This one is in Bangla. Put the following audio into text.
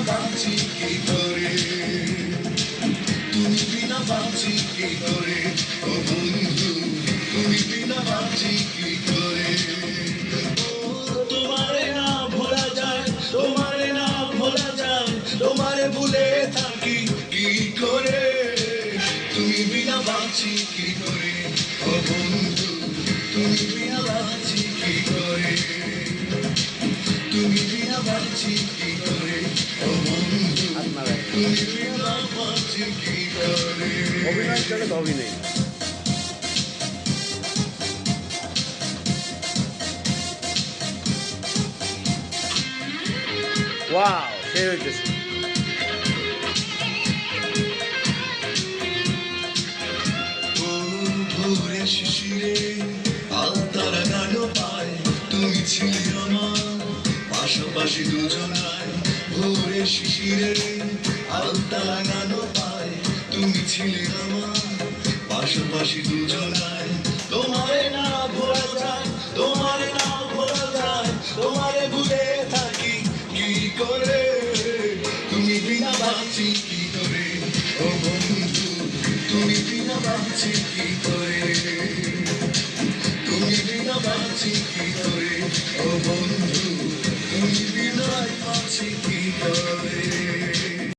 বাঁচি কি করে, তুমি বিনা বাঁচি কি করে, ও বন্ধু তুমি বিনা বাঁচি কি করে। তোমারে না ভোলা যায়, তোমারে না ভোলা যায়, তোমারে ভুলে থাকি কি করে, তুমি বিনা বাঁচি কি করে, ও বন্ধু তুমি বিনা বাঁচি কি করে, তুমি বিনা বাঁচি কি করে, ও বন্ধু তুমি বিনা বাঁচি কি করে। অভিনয় জগৎ অভিনয়। ওয়াও, সেই হইতেছে। ভোরে শিশিরে আলতারা গান পায়, তুমি ছিলে আমার পাশাপাশি দুজনায়। ভোরে শিশিরে আলতারা গান পায়, তুমি ছিলে আমার পাশাপাশি দুজনায়। তোমারে না ভোলা যায়, তোমারে না ভোলা যায়, তোমারে ভুলে থাকি কি করে, তুমি বিনা বাঁচি কি করে, ও বন্ধু তুমি বিনা বাঁচি